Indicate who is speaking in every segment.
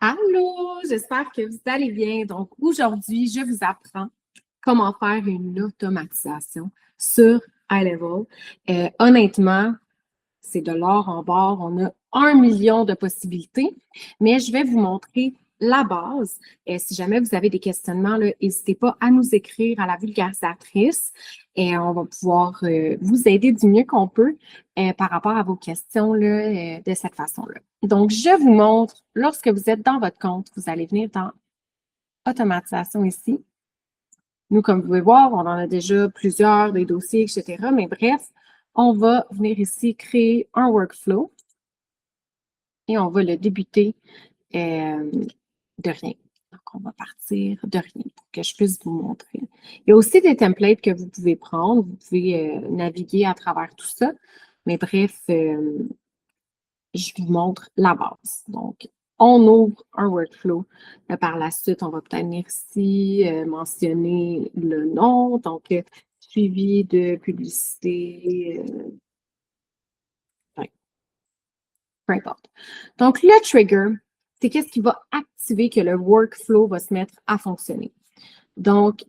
Speaker 1: Allô, j'espère que vous allez bien. Donc, aujourd'hui, je vous apprends comment faire une automatisation sur iLevel. Honnêtement, c'est de l'or en barre. On a 1 million de possibilités, mais je vais vous montrer la base. Si jamais vous avez des questionnements, n'hésitez pas à nous écrire à la vulgarisatrice et on va pouvoir vous aider du mieux qu'on peut par rapport à vos questions là, de cette façon-là. Donc, je vous montre, lorsque vous êtes dans votre compte, vous allez venir dans Automatisation ici. Nous, comme vous pouvez voir, on en a déjà plusieurs, des dossiers, etc. Mais bref, on va venir ici créer un workflow et on va le débuter de rien. Donc, on va partir de rien pour que je puisse vous montrer. Il y a aussi des templates que vous pouvez prendre. Vous pouvez naviguer à travers tout ça. Mais bref, je vous montre la base. Donc, on ouvre un workflow. Par la suite, on va peut-être venir ici mentionner le nom. Donc, suivi de publicité. Peu importe. Donc, le trigger, c'est qu'est-ce qui va activer que le workflow va se mettre à fonctionner. Donc,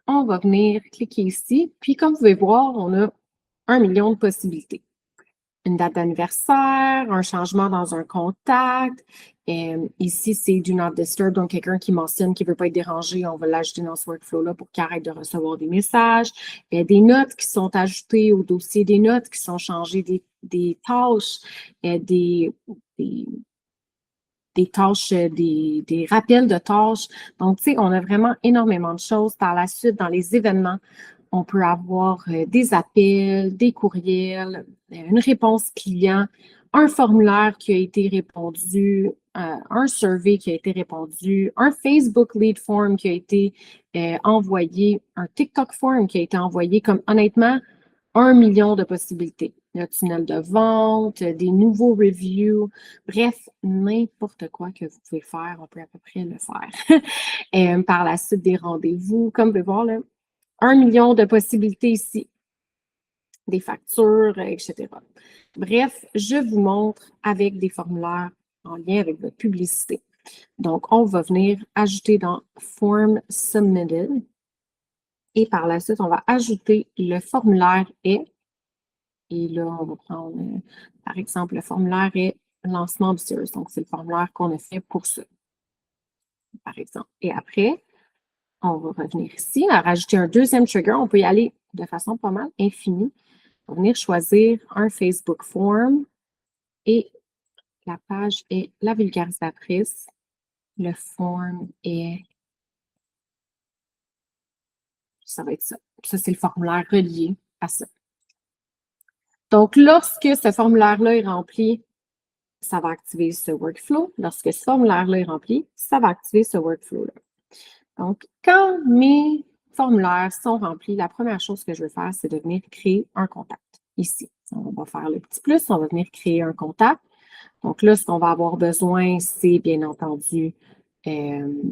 Speaker 1: on va venir cliquer ici. Puis, comme vous pouvez voir, on a 1 million de possibilités. Une date d'anniversaire, un changement dans un contact. Ici, c'est Do Not Disturb, donc quelqu'un qui mentionne qu'il ne veut pas être dérangé, on va l'ajouter dans ce workflow-là pour qu'il arrête de recevoir des messages. Des notes qui sont ajoutées au dossier, des notes qui sont changées, des tâches, des tâches, des rappels de tâches. Donc, tu sais, on a vraiment énormément de choses. Par la suite, dans les événements, on peut avoir des appels, des courriels, une réponse client, un formulaire qui a été répondu, un survey qui a été répondu, un Facebook lead form qui a été envoyé, un TikTok form qui a été envoyé. Comme honnêtement, 1 million de possibilités. Le tunnel de vente, des nouveaux reviews, bref, n'importe quoi que vous pouvez faire, on peut à peu près le faire. Par la suite, des rendez-vous, comme vous pouvez voir, là, 1 million de possibilités ici, des factures, etc. Bref, je vous montre avec des formulaires en lien avec votre publicité. Donc, on va venir ajouter dans Form Submitted et par la suite, on va ajouter le formulaire est. Et là, on va prendre, par exemple, le formulaire est lancement ambitieuse. Donc, c'est le formulaire qu'on a fait pour ça, par exemple. Et après, on va revenir ici, à rajouter un deuxième trigger. On peut y aller de façon pas mal infinie. On va venir choisir un Facebook form et la page est la vulgarisatrice. Le form est... Ça va être ça. Ça, c'est le formulaire relié à ça. Donc, lorsque ce formulaire-là est rempli, ça va activer ce workflow. Lorsque ce formulaire-là est rempli, ça va activer ce workflow-là. Donc, quand mes formulaires sont remplis, la première chose que je vais faire, c'est de venir créer un contact. Ici, on va faire le petit plus, on va venir créer un contact. Donc là, ce qu'on va avoir besoin, c'est bien entendu le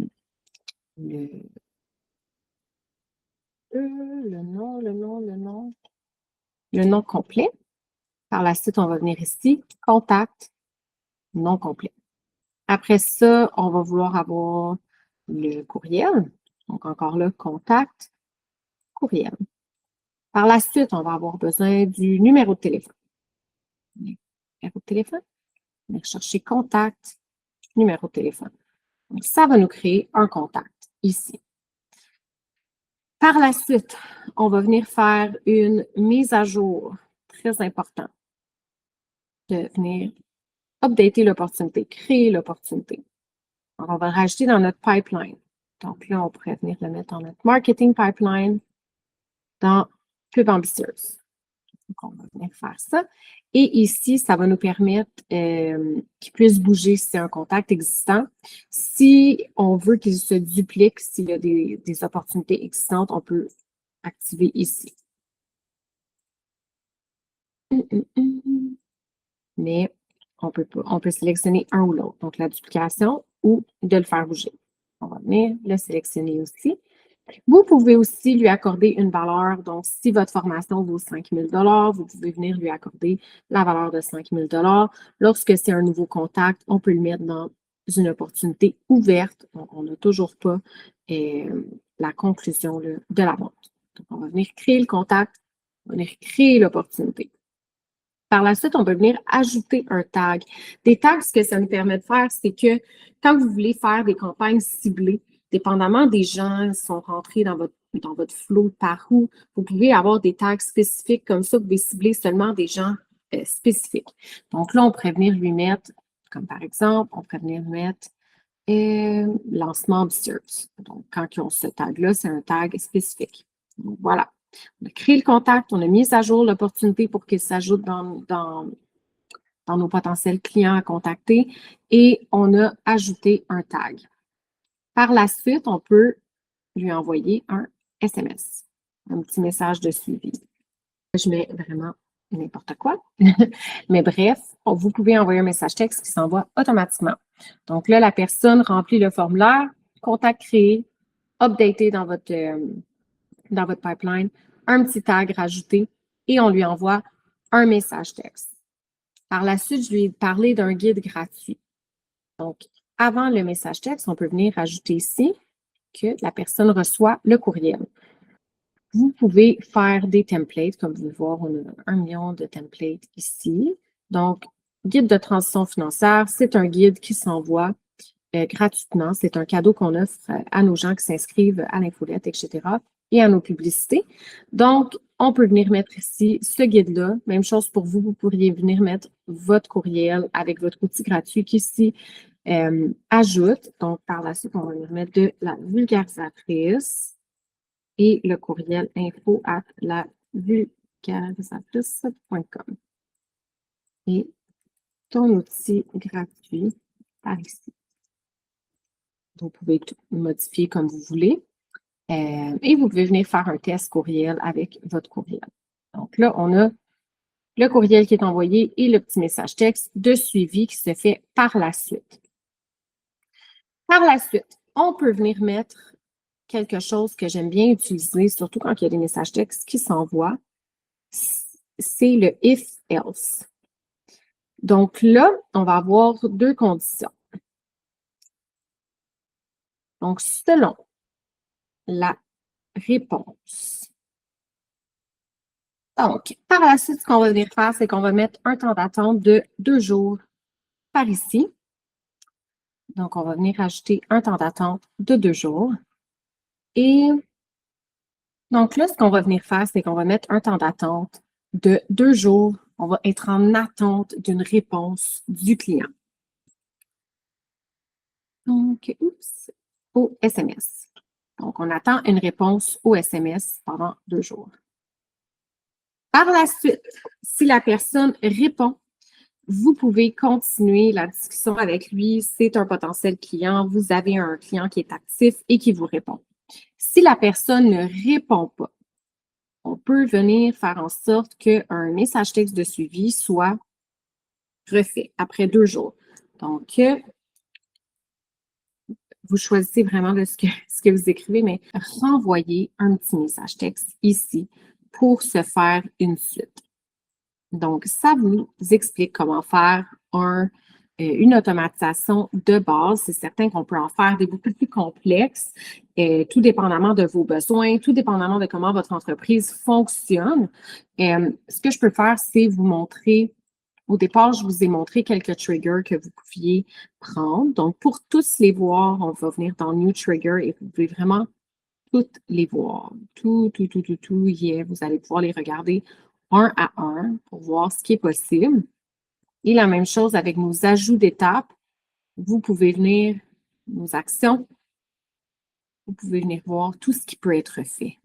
Speaker 1: nom complet. Par la suite, on va venir ici, contact, nom complet. Après ça, on va vouloir avoir le courriel. Donc, encore là, contact, courriel. Par la suite, on va avoir besoin du numéro de téléphone. Numéro de téléphone. On va chercher contact, numéro de téléphone. Donc, ça va nous créer un contact ici. Par la suite, on va venir faire une mise à jour, très important, de venir updater l'opportunité, créer l'opportunité. On va le rajouter dans notre pipeline. Donc là, on pourrait venir le mettre dans notre marketing pipeline, dans Pub ambitieuse. Donc, on va venir faire ça. Et ici, ça va nous permettre qu'il puisse bouger si c'est un contact existant. Si on veut qu'il se duplique, s'il y a des opportunités existantes, on peut activer ici. Mais on peut sélectionner un ou l'autre. Donc, la duplication ou de le faire bouger. On va venir le sélectionner aussi. Vous pouvez aussi lui accorder une valeur. Donc, si votre formation vaut 5 000 $, vous pouvez venir lui accorder la valeur de 5 000 $. Lorsque c'est un nouveau contact, on peut le mettre dans une opportunité ouverte. On n'a toujours pas la conclusion là, de la vente. Donc, on va venir créer le contact, on va venir créer l'opportunité. Par la suite, on peut venir ajouter un tag. Des tags, ce que ça nous permet de faire, c'est que quand vous voulez faire des campagnes ciblées, dépendamment des gens qui sont rentrés dans votre flow par où, vous pouvez avoir des tags spécifiques comme ça, vous pouvez cibler seulement des gens spécifiques. Donc là, on pourrait venir lui mettre, comme par exemple, on pourrait venir mettre lancement ambitieuse. Donc, quand ils ont ce tag-là, c'est un tag spécifique. Donc, voilà. On a créé le contact, on a mis à jour l'opportunité pour qu'il s'ajoute dans nos potentiels clients à contacter et on a ajouté un tag. Par la suite, on peut lui envoyer un SMS, un petit message de suivi. Je mets vraiment n'importe quoi. Mais bref, vous pouvez envoyer un message texte qui s'envoie automatiquement. Donc là, la personne remplit le formulaire, contact créé, updaté dans votre pipeline, un petit tag rajouté et on lui envoie un message texte. Par la suite, je lui ai parlé d'un guide gratuit. Donc, avant le message texte, on peut venir ajouter ici que la personne reçoit le courriel. Vous pouvez faire des templates. Comme vous pouvez voir, on a 1 million de templates ici. Donc, guide de transition financière, c'est un guide qui s'envoie gratuitement. C'est un cadeau qu'on offre à nos gens qui s'inscrivent à l'infolette, etc. et à nos publicités. Donc, on peut venir mettre ici ce guide-là. Même chose pour vous, vous pourriez venir mettre votre courriel avec votre outil gratuit qui ici ajoute. Donc, par la suite, on va venir mettre de la vulgarisatrice et le courriel info@lavulgarisatrice.com. Et ton outil gratuit par ici. Vous pouvez tout modifier comme vous voulez. Et vous pouvez venir faire un test courriel avec votre courriel. Donc là, on a le courriel qui est envoyé et le petit message texte de suivi qui se fait par la suite. Par la suite, on peut venir mettre quelque chose que j'aime bien utiliser, surtout quand il y a des messages textes qui s'envoient, c'est le if-else. Donc là, on va avoir deux conditions. Donc, selon la réponse. Donc, par la suite, ce qu'on va venir faire, c'est qu'on va mettre un temps d'attente de 2 jours par ici. Donc, on va venir ajouter un temps d'attente de 2 jours. Et donc là, ce qu'on va venir faire, c'est qu'on va mettre un temps d'attente de 2 jours. On va être en attente d'une réponse du client. Donc, au SMS. Donc, on attend une réponse au SMS pendant 2 jours. Par la suite, si la personne répond, vous pouvez continuer la discussion avec lui. C'est un potentiel client. Vous avez un client qui est actif et qui vous répond. Si la personne ne répond pas, on peut venir faire en sorte qu'un message texte de suivi soit refait après 2 jours. Donc, vous choisissez vraiment ce que vous écrivez, mais renvoyez un petit message texte ici pour se faire une suite. Donc, ça vous explique comment faire une automatisation de base. C'est certain qu'on peut en faire des beaucoup plus complexes, tout dépendamment de vos besoins, tout dépendamment de comment votre entreprise fonctionne. Ce que je peux faire, c'est vous montrer. Au départ, je vous ai montré quelques triggers que vous pouviez prendre. Donc, pour tous les voir, on va venir dans New Trigger et vous pouvez vraiment toutes les voir. Tout, yeah, vous allez pouvoir les regarder un à un pour voir ce qui est possible. Et la même chose avec nos ajouts d'étapes. Vous pouvez venir, nos actions, vous pouvez venir voir tout ce qui peut être fait.